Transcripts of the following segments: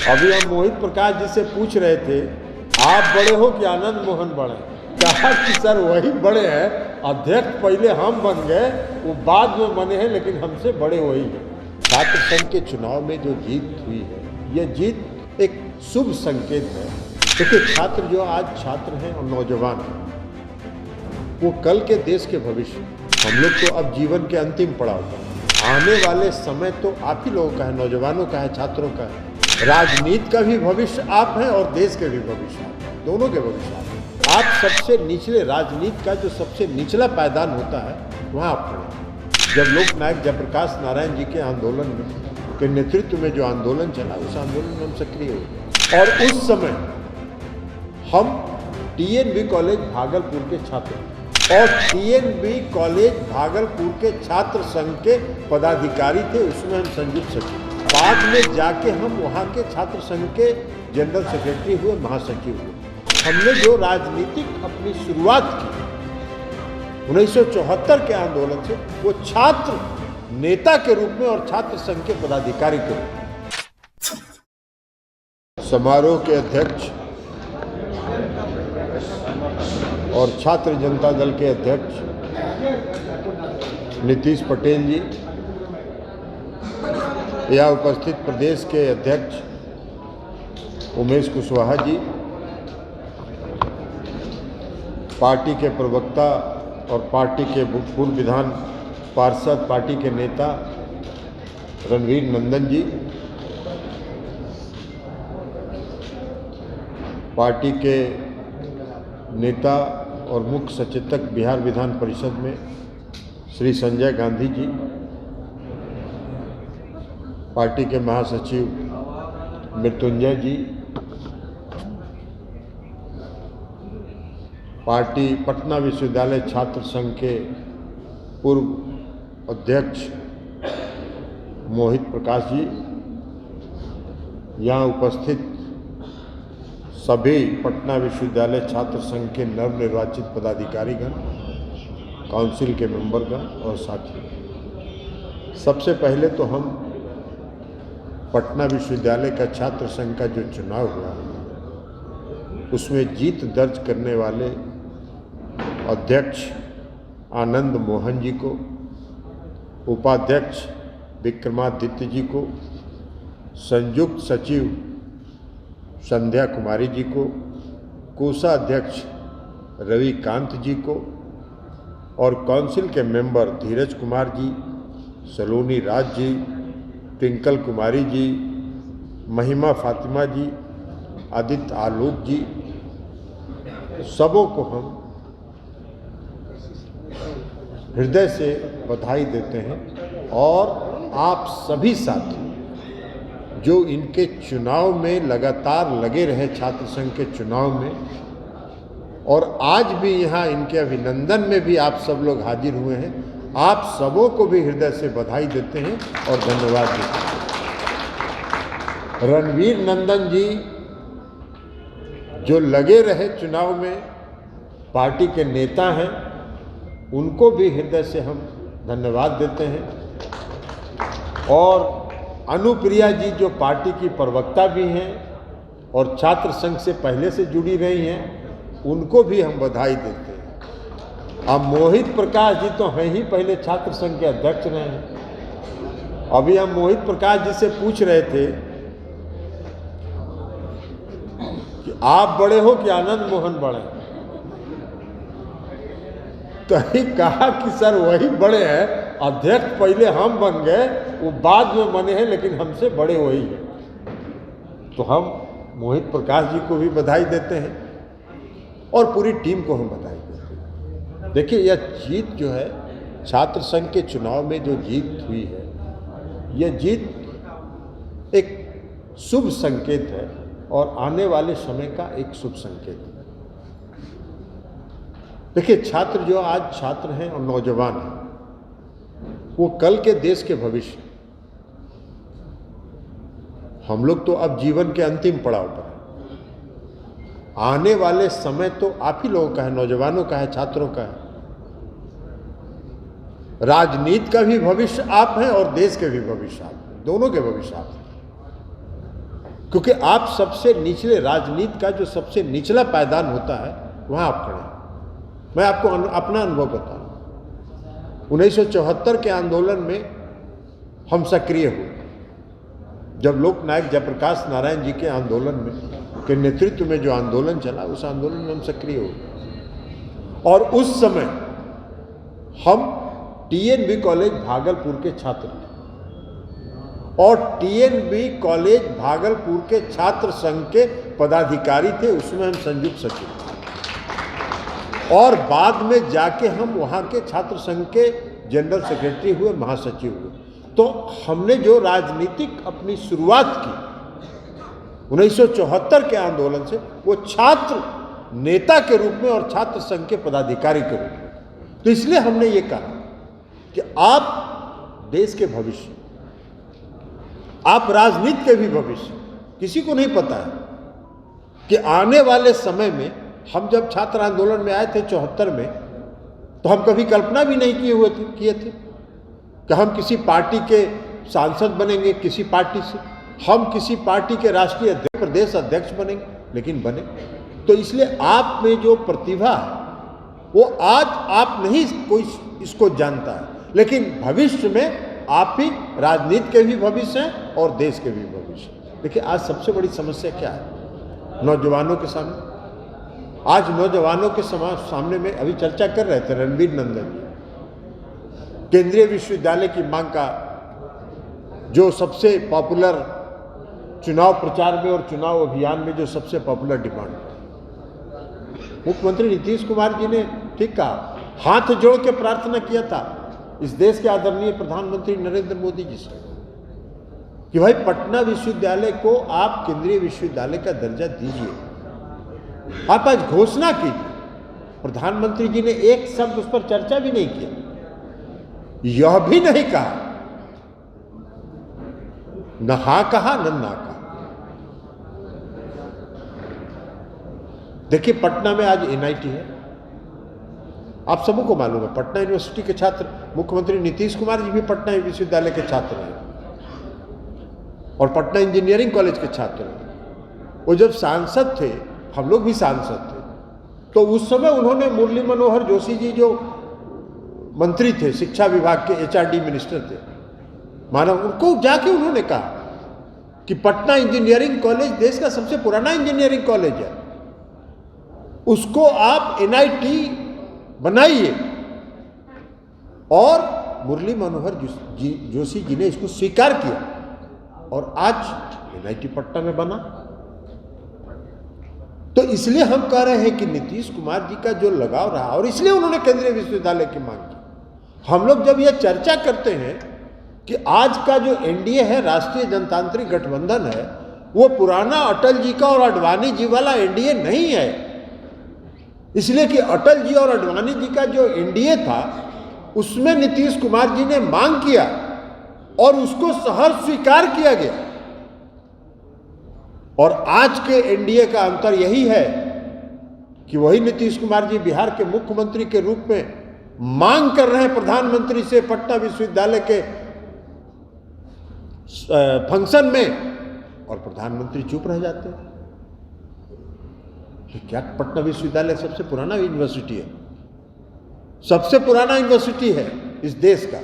अभी हम मोहित प्रकाश जी से पूछ रहे थे, आप बड़े हो कि आनंद मोहन बड़े? कहा कि सर वही बड़े हैं, अध्यक्ष पहले हम बन गए, वो बाद में बने हैं, लेकिन हमसे बड़े वही हैं। छात्र संघ के चुनाव में जो जीत हुई है, यह जीत एक शुभ संकेत है। देखिए, छात्र जो आज छात्र हैं और नौजवान हैं, वो कल के देश के भविष्य। हम लोग तो अब जीवन के अंतिम पड़ाव पर, आने वाले समय तो आप ही लोगों का है, नौजवानों का है, छात्रों का है। राजनीति का भी भविष्य आप हैं और देश के भी भविष्य आप हैं, दोनों के भविष्य आप हैं। आप सबसे निचले, राजनीति का जो सबसे निचला पायदान होता है, वहाँ आप खड़े। जब लोकनायक जयप्रकाश नारायण जी के आंदोलन के नेतृत्व में जो आंदोलन चला, उस आंदोलन में हम सक्रिय हुए और उस समय हम TNB कॉलेज भागलपुर के छात्र और TNB कॉलेज भागलपुर के छात्र संघ के पदाधिकारी थे, उसमें हम संयुक्त सचिव। बाद में जाके हम वहाँ के छात्र संघ के जनरल सेक्रेटरी हुए, महासचिव हुए। हमने जो राजनीतिक अपनी शुरुआत की 1974 के आंदोलन से, वो छात्र नेता के रूप में और छात्र संघ के पदाधिकारी के रूप में। समारोह के अध्यक्ष और छात्र जनता दल के अध्यक्ष नीतीश पटेल जी, यहाँ उपस्थित प्रदेश के अध्यक्ष उमेश कुशवाहा जी, पार्टी के प्रवक्ता और पार्टी के पूर्व विधान पार्षद, पार्टी के नेता रणवीर नंदन जी, पार्टी के नेता और मुख्य सचेतक बिहार विधान परिषद में श्री संजय गांधी जी, पार्टी के महासचिव मृत्युंजय जी, पार्टी पटना विश्वविद्यालय छात्र संघ के पूर्व अध्यक्ष मोहित प्रकाश जी, यहाँ उपस्थित सभी पटना विश्वविद्यालय छात्र संघ के नवनिर्वाचित पदाधिकारीगण, काउंसिल के मेंबरगण और साथी। सबसे पहले तो हम पटना विश्वविद्यालय का छात्र संघ का जो चुनाव हुआ, उसमें जीत दर्ज करने वाले अध्यक्ष आनंद मोहन जी को, उपाध्यक्ष विक्रमादित्य जी को, संयुक्त सचिव संध्या कुमारी जी को, कोषाध्यक्ष रविकांत जी को और काउंसिल के मेंबर धीरज कुमार जी, सलोनी राज जी, ट्विंकल कुमारी जी, महिमा फातिमा जी, आदित्य आलोक जी, सबों को हम हृदय से बधाई देते हैं। और आप सभी साथी जो इनके चुनाव में लगातार लगे रहे, छात्र संघ के चुनाव में, और आज भी यहाँ इनके अभिनंदन में भी आप सब लोग हाजिर हुए हैं, आप सबों को भी हृदय से बधाई देते हैं और धन्यवाद देते हैं। रणवीर नंदन जी जो लगे रहे चुनाव में, पार्टी के नेता हैं, उनको भी हृदय से हम धन्यवाद देते हैं। और अनुप्रिया जी जो पार्टी की प्रवक्ता भी हैं और छात्र संघ से पहले से जुड़ी रही हैं, उनको भी हम बधाई देते हैं। अब मोहित प्रकाश जी तो हैं ही, पहले छात्र संघ के अध्यक्ष रहे हैं। अभी हम मोहित प्रकाश जी से पूछ रहे थे कि आप बड़े हो कि आनंद मोहन बड़े? तो ही कहा कि सर वही बड़े हैं, अध्यक्ष पहले हम बन गए, वो बाद में बने हैं, लेकिन हमसे बड़े वही हैं। तो हम मोहित प्रकाश जी को भी बधाई देते हैं और पूरी टीम को हम बधाई देते हैं। देखिए, यह जीत जो है, छात्र संघ के चुनाव में जो जीत हुई है, यह जीत एक शुभ संकेत है और आने वाले समय का एक शुभ संकेत है। देखिए, छात्र जो आज छात्र हैं और नौजवान हैं, वो कल के देश के भविष्य। हम लोग तो अब जीवन के अंतिम पड़ाव पर हैं, आने वाले समय तो आप ही लोगों का है, नौजवानों का है, छात्रों का है। राजनीति का भी भविष्य आप हैं और देश के भी भविष्य आप हैं, दोनों के भविष्य आप हैं। क्योंकि आप सबसे निचले, राजनीति का जो सबसे निचला पायदान होता है वहाँ आप खड़े हैं। मैं आपको अपना अनुभव बताऊँ, 1974 के आंदोलन में हम सक्रिय हुए। जब लोकनायक जयप्रकाश नारायण जी के आंदोलन में के नेतृत्व में जो आंदोलन चला, उस आंदोलन में हम सक्रिय हुए। और उस समय हम टीएनबी कॉलेज भागलपुर के छात्र थे, और टीएनबी कॉलेज भागलपुर के छात्र संघ के पदाधिकारी थे। उसमें हम संयुक्त सचिव थे, और बाद में जाके हम वहाँ के छात्र संघ के जनरल सेक्रेटरी हुए, महासचिव हुए। तो हमने जो राजनीतिक अपनी शुरुआत की 1974 के आंदोलन से, वो छात्र नेता के रूप में और छात्र संघ के पदाधिकारी के रूप में। तो इसलिए हमने ये कहा कि आप देश के भविष्य, आप राजनीति के भी भविष्य, किसी को नहीं पता है कि आने वाले समय में, हम जब छात्र आंदोलन में आए थे 74 में, तो हम कभी कल्पना भी नहीं किए थे कि हम किसी पार्टी के सांसद बनेंगे, किसी पार्टी से हम किसी पार्टी के राष्ट्रीय प्रदेश अध्यक्ष बनेंगे, लेकिन बने। तो इसलिए आप में जो प्रतिभा है वो आज आप नहीं कोई इसको जानता है, लेकिन भविष्य में आप ही राजनीति के भी भविष्य हैं और देश के भी भविष्य। देखिए, आज सबसे बड़ी समस्या क्या है नौजवानों के सामने? आज नौजवानों के सामने में अभी चर्चा कर रहे थे रणवीर नंदन जी, केंद्रीय विश्वविद्यालय की मांग का जो सबसे पॉपुलर चुनाव प्रचार में और चुनाव अभियान में जो सबसे पॉपुलर डिमांड, मुख्यमंत्री नीतीश कुमार जी ने ठीक कहा, हाथ जोड़ के प्रार्थना किया था इस देश के आदरणीय प्रधानमंत्री नरेंद्र मोदी जी से कि भाई पटना विश्वविद्यालय को आप केंद्रीय विश्वविद्यालय का दर्जा दीजिए। आप आज घोषणा कीजिए। प्रधानमंत्री जी ने एक शब्द उस पर चर्चा भी नहीं किया, यह भी नहीं कहा, न हाँ कहा न ना कहा। देखिए, पटना में आज एनआईटी है, आप सबको मालूम है। पटना यूनिवर्सिटी के छात्र, मुख्यमंत्री नीतीश कुमार जी भी पटना विश्वविद्यालय के छात्र हैं, और पटना इंजीनियरिंग कॉलेज के छात्र हैं। वो जब सांसद थे, हम लोग भी सांसद थे, तो उस समय उन्होंने मुरली मनोहर जोशी जी जो मंत्री थे, शिक्षा विभाग के एचआरडी मिनिस्टर थे, मानो उनको जाके उन्होंने कहा कि पटना इंजीनियरिंग कॉलेज देश का सबसे पुराना इंजीनियरिंग कॉलेज है, उसको आप एनआईटी बनाइए। और मुरली मनोहर जोशी जी ने इसको स्वीकार किया, और आज एनआईटी पटना में बना। तो इसलिए हम कह रहे हैं कि नीतीश कुमार जी का जो लगाव रहा, और इसलिए उन्होंने केंद्रीय विश्वविद्यालय की मांग की। हम लोग जब यह चर्चा करते हैं कि आज का जो एनडीए है, राष्ट्रीय जनतांत्रिक गठबंधन है, वो पुराना अटल जी का और आडवाणी जी वाला एनडीए नहीं है। इसलिए कि अटल जी और आडवाणी जी का जो एनडीए था, उसमें नीतीश कुमार जी ने मांग किया और उसको सहर्ष स्वीकार किया गया। और आज के एनडीए का अंतर यही है कि वही नीतीश कुमार जी बिहार के मुख्यमंत्री के रूप में मांग कर रहे हैं प्रधानमंत्री से पटना विश्वविद्यालय के फंक्शन में, और प्रधानमंत्री चुप रह जाते हैं। तो क्या पटना विश्वविद्यालय सबसे पुराना यूनिवर्सिटी है, सबसे पुराना यूनिवर्सिटी है इस देश का,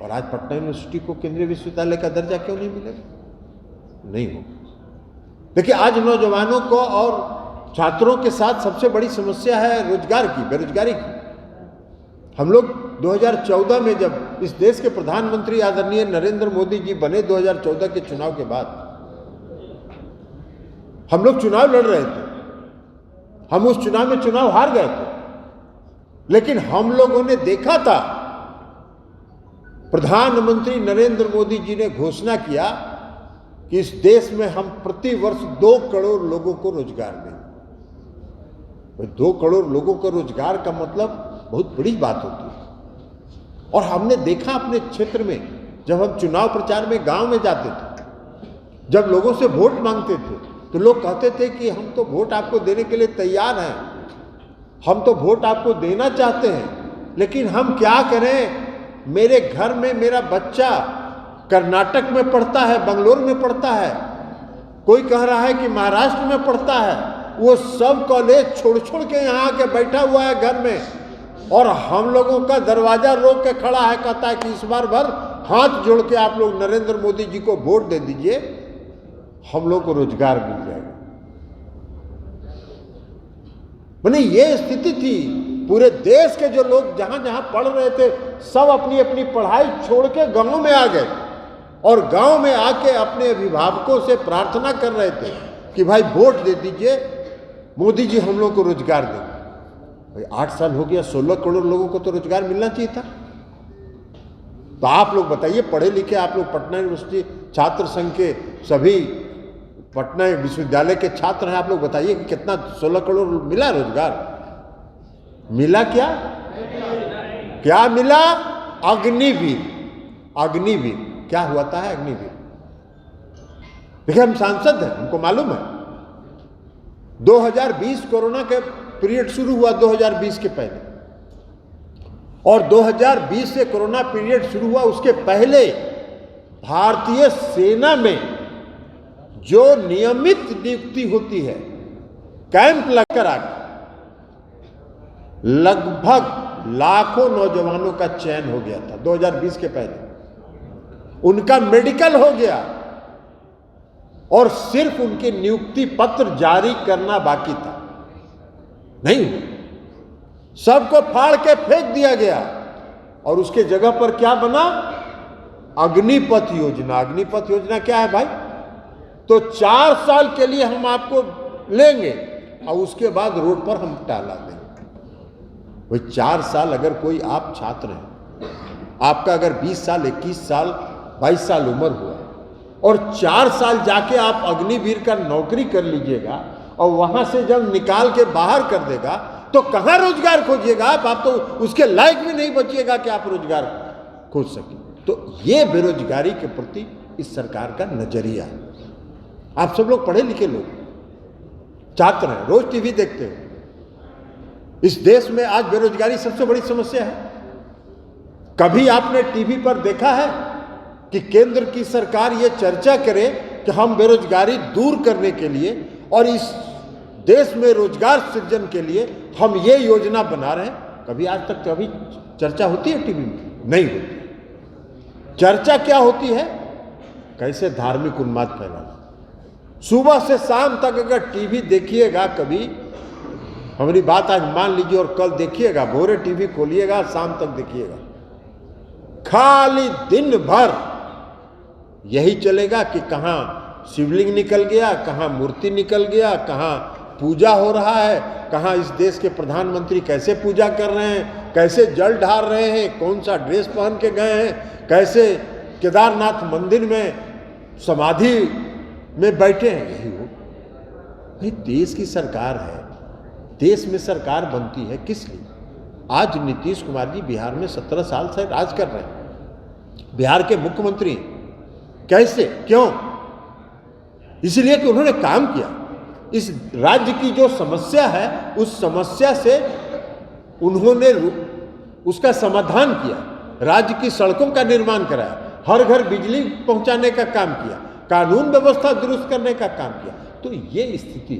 और आज पटना यूनिवर्सिटी को केंद्रीय विश्वविद्यालय का दर्जा क्यों नहीं मिलेगा? नहीं हो। देखिए, आज नौजवानों को और छात्रों के साथ सबसे बड़ी समस्या है रोजगार की, बेरोजगारी की। हम लोग 2014 में जब इस देश के प्रधानमंत्री आदरणीय नरेंद्र मोदी जी बने, 2014 के चुनाव के बाद हम लोग चुनाव लड़ रहे थे। हम उस चुनाव में चुनाव हार गए थे, लेकिन हम लोगों ने देखा था प्रधानमंत्री नरेंद्र मोदी जी ने घोषणा किया कि इस देश में हम प्रति वर्ष 2 करोड़ लोगों को रोजगार देंगे। 2 करोड़ लोगों को रोजगार का मतलब बहुत बड़ी बात होती है। और हमने देखा अपने क्षेत्र में, जब हम चुनाव प्रचार में गांव में जाते थे, जब लोगों से वोट मांगते थे, तो लोग कहते थे कि हम तो वोट आपको देने के लिए तैयार हैं, हम तो वोट आपको देना चाहते हैं, लेकिन हम क्या करें, मेरे घर में मेरा बच्चा कर्नाटक में पढ़ता है, बंगलोर में पढ़ता है, कोई कह रहा है कि महाराष्ट्र में पढ़ता है, वो सब कॉलेज छोड़ छोड़ के यहाँ आके बैठा हुआ है घर में, और हम लोगों का दरवाजा रोक के खड़ा है, कहता है कि इस बार भर हाथ जोड़ के आप लोग नरेंद्र मोदी जी को वोट दे दीजिए, हम लोग को रोजगार मिल जाएगा। माने ये स्थिति थी। पूरे देश के जो लोग जहां जहां पढ़ रहे थे, सब अपनी अपनी पढ़ाई छोड़ के गांव में आ गए, और गांव में आके अपने अभिभावकों से प्रार्थना कर रहे थे कि भाई वोट दे दीजिए, मोदी जी हम लोग को रोजगार देंगे। भाई 8 साल हो गया, 16 करोड़ लोगों को तो रोजगार मिलना चाहिए था। तो आप लोग बताइए, पढ़े लिखे आप लोग, पटना यूनिवर्सिटी छात्र संघ के सभी पटना विश्वविद्यालय के छात्र हैं, आप लोग बताइए कि कितना 16 करोड़ मिला रोजगार? मिला क्या? क्या मिला? अग्निवीर। अग्निवीर क्या हुआ है? अग्निवीर। देखिए, हम सांसद हैं, हमको मालूम है। 2020 कोरोना के पीरियड शुरू हुआ 2020 के पहले, और 2020 से कोरोना पीरियड शुरू हुआ उसके पहले भारतीय सेना में जो नियमित नियुक्ति होती है, कैंप लगकर आकर लगभग लाखों नौजवानों का चयन हो गया था 2020 के पहले। उनका मेडिकल हो गया और सिर्फ उनके नियुक्ति पत्र जारी करना बाकी था। नहीं, सबको फाड़ के फेंक दिया गया, और उसके जगह पर क्या बना? अग्निपथ योजना। अग्निपथ योजना क्या है भाई? तो 4 साल के लिए हम आपको लेंगे और उसके बाद रोड पर हम टाला देंगे। वही 4 साल, अगर कोई आप छात्र हैं, आपका अगर 20 साल, 21 साल, 22 साल उम्र हुआ, और 4 साल जाके आप अग्निवीर का नौकरी कर लीजिएगा, और वहां से जब निकाल के बाहर कर देगा, तो कहां रोजगार खोजिएगा आप तो उसके लायक भी नहीं बचिएगा कि आप रोजगार खोज सकें। तो ये बेरोजगारी के प्रति इस सरकार का नजरिया है। आप सब लोग पढ़े लिखे लोग, छात्र हैं, रोज टीवी देखते हो। इस देश में आज बेरोजगारी सबसे बड़ी समस्या है। कभी आपने टीवी पर देखा है कि केंद्र की सरकार ये चर्चा करे कि हम बेरोजगारी दूर करने के लिए और इस देश में रोजगार सृजन के लिए हम ये योजना बना रहे हैं? कभी आज तक कभी चर्चा होती है टीवी में? नहीं होती। चर्चा क्या होती है? कैसे धार्मिक उन्माद फैलाना। सुबह से शाम तक अगर टीवी देखिएगा, कभी हमारी बात आज मान लीजिए और कल देखिएगा, भोरे टीवी खोलिएगा, शाम तक देखिएगा, खाली दिन भर यही चलेगा कि कहां शिवलिंग निकल गया, कहां मूर्ति निकल गया, कहां पूजा हो रहा है, कहां इस देश के प्रधानमंत्री कैसे पूजा कर रहे हैं, कैसे जल ढार रहे हैं, कौन सा ड्रेस पहन के गए हैं, कैसे केदारनाथ मंदिर में समाधि में बैठे हैं। यही हो भाई, देश की सरकार है। देश में सरकार बनती है किस लिए? आज नीतीश कुमार जी बिहार में 17 साल से राज कर रहे हैं, बिहार के मुख्यमंत्री। कैसे? क्यों? इसलिए कि उन्होंने काम किया। इस राज्य की जो समस्या है, उस समस्या से उन्होंने उसका समाधान किया, राज्य की सड़कों का निर्माण कराया, हर घर बिजली पहुंचाने का काम किया, कानून व्यवस्था दुरुस्त करने का काम किया। तो ये स्थिति,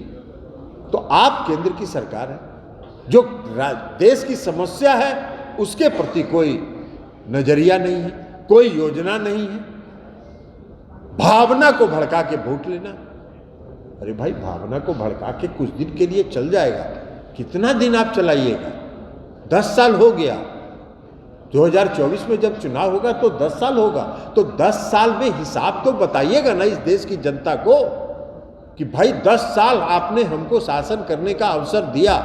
तो आप केंद्र की सरकार है, जो देश की समस्या है उसके प्रति कोई नजरिया नहीं है, कोई योजना नहीं है, भावना को भड़का के वोट लेना। अरे भाई, भावना को भड़का के कुछ दिन के लिए चल जाएगा, कितना दिन आप चलाइएगा? 10 साल हो गया, 2024 में जब चुनाव होगा तो 10 साल होगा, तो 10 साल में हिसाब तो बताइएगा ना इस देश की जनता को कि भाई 10 साल आपने हमको शासन करने का अवसर दिया,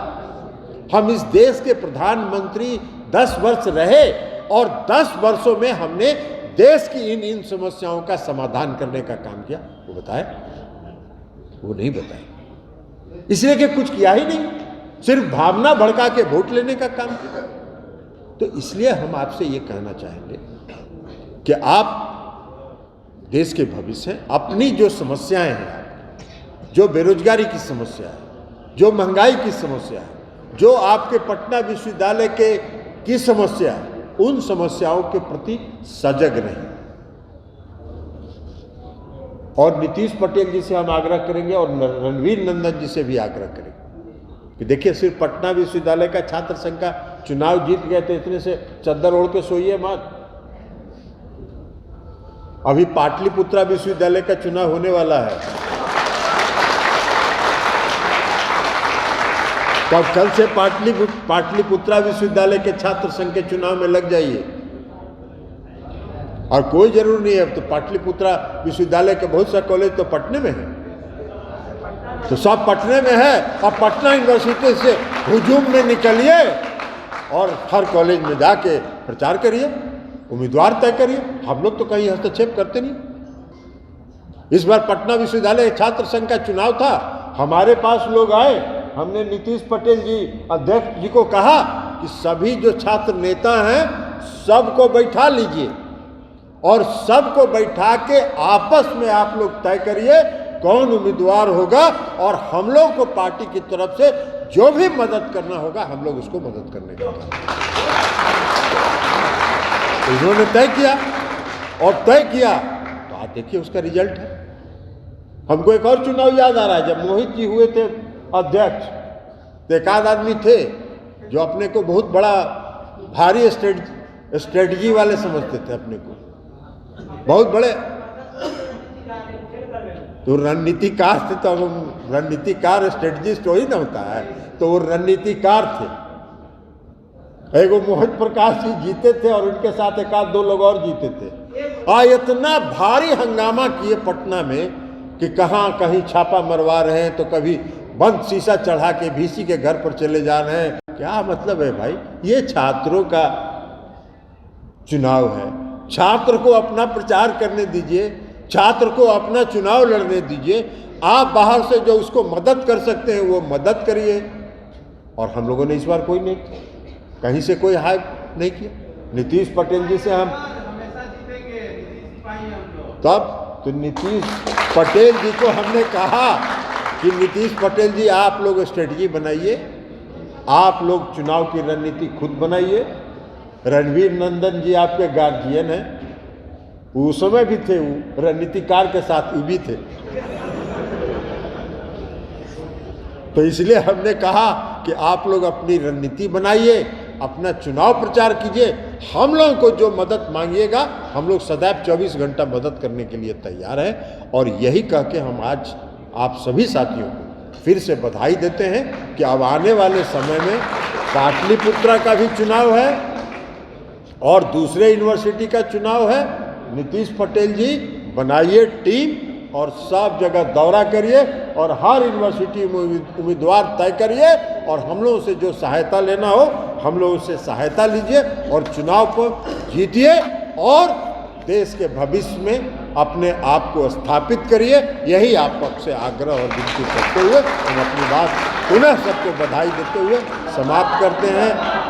हम इस देश के प्रधानमंत्री 10 वर्ष रहे और 10 वर्षों में हमने देश की इन समस्याओं का समाधान करने का काम किया। वो बताए? वो नहीं बताए, इसलिए कि कुछ किया ही नहीं, सिर्फ भावना भड़का के वोट लेने का काम किया। तो इसलिए हम आपसे ये कहना चाहेंगे कि आप देश के भविष्य हैं, अपनी जो समस्याएं हैं, जो बेरोजगारी की समस्या है, जो महंगाई की समस्या है, जो आपके पटना विश्वविद्यालय की समस्या है, उन समस्याओं के प्रति सजग रहें। और नीतीश पटेल जी से हम आग्रह करेंगे और रणवीर नंदन जी से भी आग्रह करेंगे कि देखिए, सिर्फ पटना विश्वविद्यालय का छात्र संघ का चुनाव जीत गए तो इतने से चद्दर ओढ़ के सोइए मत। अभी पाटलिपुत्रा विश्वविद्यालय का चुनाव होने वाला है, तो अब कल से पाटलिपुत्रा विश्वविद्यालय के छात्र संघ के चुनाव में लग जाइए। और कोई जरूर नहीं है, अब तो पाटलिपुत्रा विश्वविद्यालय के बहुत सारे कॉलेज तो पटने में है, तो सब पटने में है। और पटना यूनिवर्सिटी से हुजूम में निकलिए और हर कॉलेज में जाके प्रचार करिए, उम्मीदवार तय करिए। हम लोग तो कहीं हस्तक्षेप करते नहीं। इस बार पटना विश्वविद्यालय छात्र संघ का चुनाव था, हमारे पास लोग आए, हमने नीतीश पटेल जी अध्यक्ष जी को कहा कि सभी जो छात्र नेता हैं सबको बैठा लीजिए और सबको बैठा के आपस में आप लोग तय करिए कौन उम्मीदवार होगा, और हम लोग को पार्टी की तरफ से जो भी मदद करना होगा हम लोग उसको मदद करने का। तो इन्होंने तय किया और तय किया, तो आज देखिए उसका रिजल्ट है। हमको एक और चुनाव याद आ रहा है, जब मोहित जी हुए थे अध्यक्ष, तो एक आध आदमी थे जो अपने को बहुत बड़ा भारी स्ट्रेटजी वाले समझते थे, अपने को बहुत बड़े, तो रणनीतिकार थे। तो हम रणनीतिकार स्ट्रेटजिस्ट वही ना होता है, तो वो रणनीतिकार थे। एक वो मोहित प्रकाश जी जीते थे और उनके साथ एक आध दो लोग और जीते थे। इतना भारी हंगामा किए पटना में कि कहाँ कहीं छापा मरवा रहे हैं, तो कभी बंद शीशा चढ़ा के VC के घर पर चले जा रहे हैं। क्या मतलब है भाई, ये छात्रों का चुनाव है, छात्र को अपना प्रचार करने दीजिए, छात्र को अपना चुनाव लड़ने दीजिए। आप बाहर से जो उसको मदद कर सकते हैं वो मदद करिए। और हम लोगों ने इस बार कोई नहीं, कहीं से कोई हाय नहीं किया। नीतीश पटेल जी से हम तब तो नीतीश पटेल जी को हमने कहा कि नीतीश पटेल जी आप लोग स्ट्रेटजी बनाइए, आप लोग चुनाव की रणनीति खुद बनाइए। रणवीर नंदन जी आपके गार्जियन हैं, उस समय भी थे, वो रणनीतिकार के साथ भी थे। तो इसलिए हमने कहा कि आप लोग अपनी रणनीति बनाइए, अपना चुनाव प्रचार कीजिए। हम लोगों को जो मदद मांगिएगा हम लोग सदैव 24 घंटा मदद करने के लिए तैयार हैं। और यही कह के हम आज आप सभी साथियों को फिर से बधाई देते हैं कि अब आने वाले समय में पाटलिपुत्रा का भी चुनाव है और दूसरे यूनिवर्सिटी का चुनाव है। नीतीश पटेल जी बनाइए टीम और सब जगह दौरा करिए और हर यूनिवर्सिटी में उम्मीदवार तय करिए, और हम लोगों से जो सहायता लेना हो हम लोगों से सहायता लीजिए और चुनाव को जीतिए और देश के भविष्य में अपने आप को स्थापित करिए। यही आपसे आग्रह और विनती करते हुए हम अपनी बात पुनः सबको बधाई देते हुए समाप्त करते हैं।